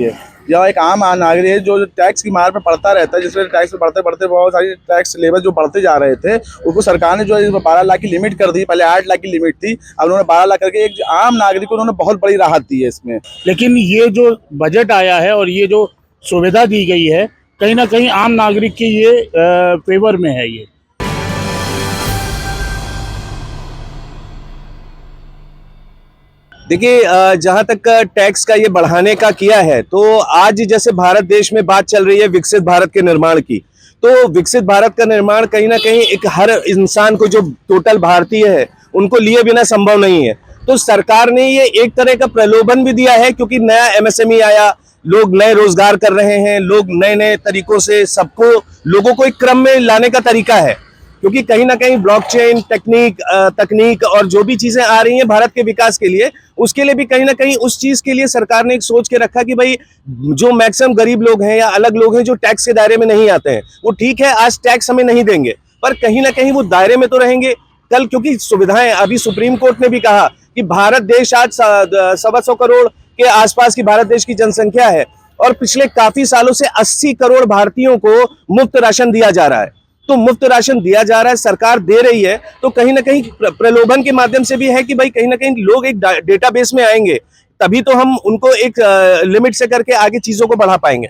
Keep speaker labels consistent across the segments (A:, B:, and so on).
A: है। यह एक आम नागरिक है जो टैक्स की मार पे पड़ता रहता है, जिसमें टैक्स बढ़ते बढ़ते बहुत सारी टैक्स लेवल जो बढ़ते जा रहे थे, उनको सरकार ने जो 12 लाख की लिमिट कर दी। पहले 8 लाख की लिमिट थी, अब उन्होंने 12 लाख करके एक आम नागरिक को उन्होंने बहुत बड़ी राहत दी है इसमें।
B: लेकिन ये जो बजट आया है और ये जो सुविधा दी गई है, कहीं ना कहीं आम नागरिक के ये फेवर में है। ये
C: देखिए, जहाँ तक टैक्स का ये बढ़ाने का किया है, तो आज जैसे भारत देश में बात चल रही है विकसित भारत के निर्माण की, तो विकसित भारत का निर्माण कहीं ना कहीं एक हर इंसान को, जो टोटल भारतीय है, उनको लिए बिना संभव नहीं है। तो सरकार ने ये एक तरह का प्रलोभन भी दिया है, क्योंकि नया एमएसएमई आया, लोग नए रोजगार कर रहे हैं, लोग नए नए तरीकों से सबको, लोगों को एक क्रम में लाने का तरीका है। क्योंकि कहीं ना कहीं ब्लॉकचेन तकनीक और जो भी चीजें आ रही हैं भारत के विकास के लिए, उसके लिए भी कहीं ना कहीं उस चीज के लिए सरकार ने एक सोच के रखा कि भाई जो मैक्सिमम गरीब लोग हैं या अलग लोग हैं जो टैक्स के दायरे में नहीं आते हैं, वो ठीक है आज टैक्स हमें नहीं देंगे, पर कहीं ना कहीं वो दायरे में तो रहेंगे कल, क्योंकि सुविधाएं, अभी सुप्रीम कोर्ट ने भी कहा कि भारत देश आज 125 करोड़ के आसपास की भारत देश की जनसंख्या है, और पिछले काफी सालों से 80 करोड़ भारतीयों को मुफ्त राशन दिया जा रहा है। तो मुफ्त राशन दिया जा रहा है, सरकार दे रही है, तो कहीं ना कहीं प्रलोभन के माध्यम से भी है कि भाई कहीं ना कहीं लोग एक डेटाबेस में आएंगे, तभी तो हम उनको एक लिमिट से करके आगे चीजों को बढ़ा पाएंगे।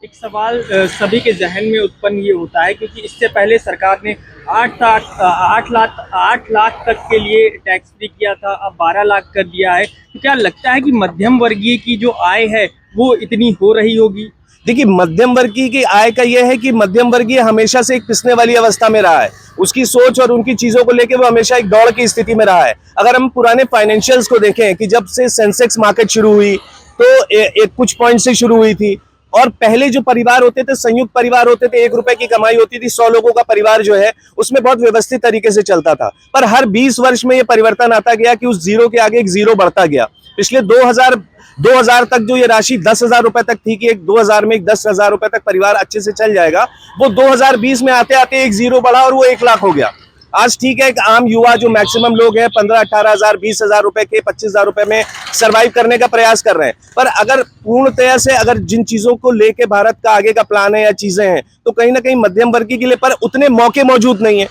D: एक सवाल सभी के जहन में उत्पन्न ये होता है, क्योंकि इससे पहले सरकार ने 8 लाख तक के लिए टैक्स फ्री किया था, अब 12 लाख कर दिया है। तो क्या लगता है कि मध्यम वर्गीय की जो आय है वो इतनी हो रही होगी?
C: देखिए, मध्यम वर्गीय की आय का यह है कि मध्यम वर्गीय हमेशा से एक पिसने वाली अवस्था में रहा है। उसकी सोच और उनकी चीजों को लेकर वो हमेशा एक दौड़ की स्थिति में रहा है। अगर हम पुराने फाइनेंशियल्स को देखें कि जब से सेंसेक्स मार्केट शुरू हुई, तो एक कुछ पॉइंट से शुरू हुई थी, और पहले जो परिवार होते थे, संयुक्त परिवार होते थे, 1 रुपए की कमाई होती थी, 100 लोगों का परिवार जो है उसमें बहुत व्यवस्थित तरीके से चलता था। पर हर 20 वर्ष में ये परिवर्तन आता गया कि उस जीरो के आगे एक जीरो बढ़ता गया। पिछले 2000 तक जो ये राशि 10,000 रुपए तक थी कि एक 2000 में 10,000 रुपए तक परिवार अच्छे से चल जाएगा, वो 2020 में आते आते एक जीरो बढ़ा और वो 1 लाख हो गया। आज ठीक है, एक आम युवा जो मैक्सिमम लोग हैं 15-18,000, 20,000 रुपए के, 25,000 रुपए में सरवाइव करने का प्रयास कर रहे हैं। पर अगर पूर्णतया से अगर जिन चीजों को लेके भारत का आगे का प्लान है या चीजें हैं, तो कहीं ना कहीं मध्यम वर्गीय के लिए पर उतने मौके मौजूद नहीं है,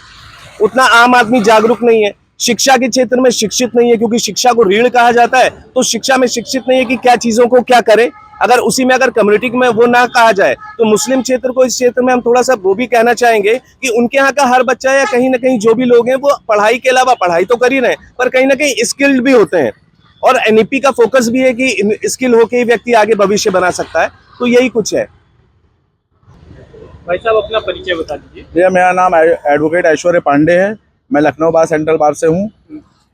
C: उतना आम आदमी जागरूक नहीं है, शिक्षा के क्षेत्र में शिक्षित नहीं है, क्योंकि शिक्षा को रीढ़ कहा जाता है, तो शिक्षा में शिक्षित नहीं है कि क्या चीजों को क्या करें। अगर उसी में अगर कम्युनिटी में वो ना कहा जाए, तो मुस्लिम क्षेत्र को, इस क्षेत्र में हम थोड़ा सा वो भी कहना चाहेंगे कि उनके यहाँ का हर बच्चा या कहीं ना कहीं जो भी लोग हैं वो पढ़ाई के अलावा, पढ़ाई तो कर ही रहे हैं पर कहीं ना कहीं स्किल्ड भी होते हैं, और एनईपी का फोकस भी है कि स्किल होकर ही व्यक्ति आगे भविष्य बना सकता है। तो यही कुछ है।
D: भाई साहब, अपना परिचय बता दीजिए।
A: भैया, मेरा नाम एडवोकेट ऐश्वर्य पांडे है, मैं लखनऊ बार सेंट्रल बार से हूँ।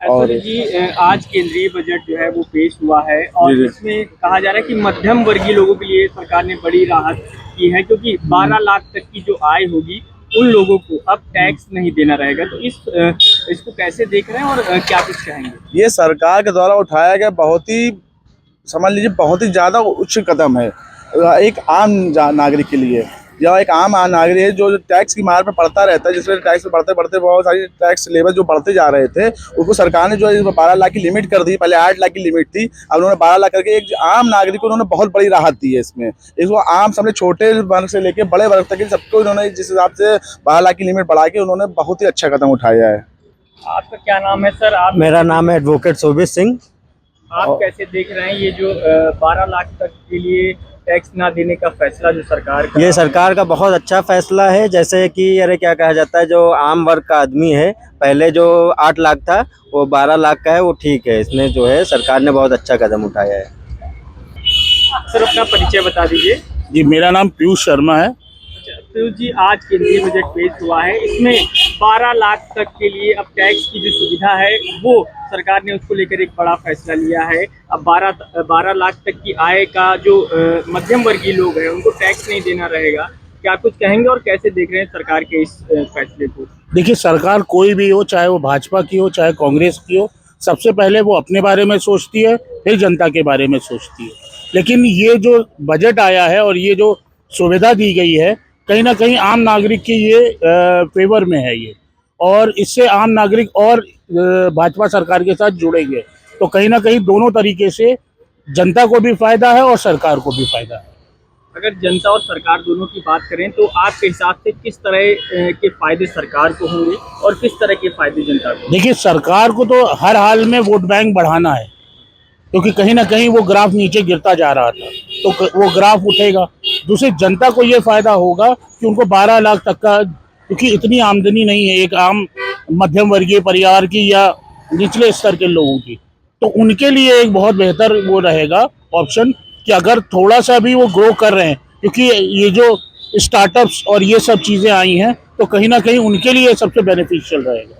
D: और जी, आज केंद्रीय बजट जो है वो पेश हुआ है, और इसमें कहा जा रहा है कि मध्यम वर्गीय लोगों के लिए सरकार ने बड़ी राहत की है, क्योंकि 12 लाख तक की जो आय होगी उन लोगों को अब टैक्स नहीं देना रहेगा। तो इसको कैसे देख रहे हैं और क्या कुछ कहेंगे?
A: ये सरकार के द्वारा उठाया गया बहुत ही, समझ लीजिए, बहुत ही ज्यादा उच्च कदम है एक आम नागरिक के लिए। यह एक आम नागरिक है जो टैक्स की मार पे पड़ता रहता है, जिसमें टैक्स बढ़ते बढ़ते बहुत सारी टैक्स लेवल जो बढ़ते जा रहे थे, उसको सरकार ने जो 12 लाख की लिमिट कर दी। पहले 8 लाख की लिमिट थी, अब उन्होंने 12 लाख करके एक आम नागरिक को उन्होंने बहुत बड़ी राहत दी है इसमें। इसको आम सबने छोटे वर्ग से लेके बड़े वर्ग तक सबको उन्होंने जिस हिसाब से 12 लाख की लिमिट बढ़ा के उन्होंने बहुत ही अच्छा कदम उठाया है।
D: आपका क्या नाम है सर?
E: मेरा नाम है एडवोकेट शोभित सिंह।
D: आप कैसे देख रहे हैं ये जो 12 लाख तक के लिए टैक्स ना देने का फैसला जो सरकार का?
E: ये सरकार का बहुत अच्छा फैसला है। जैसे कि अरे क्या कहा जाता है, जो आम वर्ग का आदमी है, पहले जो 8 लाख था वो 12 लाख का है, वो ठीक है। इसमें जो है सरकार ने बहुत अच्छा कदम उठाया है।
D: सर, अपना परिचय बता दीजिए।
B: जी, मेरा नाम पीयूष शर्मा है।
D: तो जी, आज केंद्रीय बजट पेश हुआ है, इसमें 12 लाख तक के लिए अब टैक्स की जो सुविधा है वो सरकार ने उसको लेकर एक बड़ा फैसला लिया है। अब 12 लाख तक की आय का जो मध्यम वर्गीय लोग हैं उनको टैक्स नहीं देना रहेगा। क्या कुछ कहेंगे और कैसे देख रहे हैं सरकार के इस फैसले को?
B: देखिए, सरकार कोई भी हो, चाहे वो भाजपा की हो चाहे कांग्रेस की हो, सबसे पहले वो अपने बारे में सोचती है, फिर जनता के बारे में सोचती है। लेकिन ये जो बजट आया है और ये जो सुविधा दी गई है, कहीं ना कहीं आम नागरिक के ये फेवर में है ये, और इससे आम नागरिक और भाजपा सरकार के साथ जुड़ेंगे। तो कहीं ना कहीं दोनों तरीके से जनता को भी फायदा है और सरकार को भी फायदा है।
D: अगर जनता और सरकार दोनों की बात करें तो आपके हिसाब से किस तरह के फायदे सरकार को होंगे और किस तरह के फायदे जनता को?
B: देखिए, सरकार को तो हर हाल में वोट बैंक बढ़ाना है, क्योंकि कहीं ना कहीं वो ग्राफ नीचे गिरता जा रहा था, तो वो ग्राफ उठेगा। दूसरी जनता को ये फायदा होगा कि उनको 12 लाख तक का, क्योंकि इतनी आमदनी नहीं है एक आम मध्यम वर्गीय परिवार की या निचले स्तर के लोगों की, तो उनके लिए एक बहुत बेहतर वो रहेगा ऑप्शन कि अगर थोड़ा सा भी वो ग्रो कर रहे हैं, क्योंकि ये जो स्टार्टअप्स और ये सब चीज़ें आई हैं तो कहीं ना कहीं उनके लिए सबसे बेनिफिशियल रहेगा।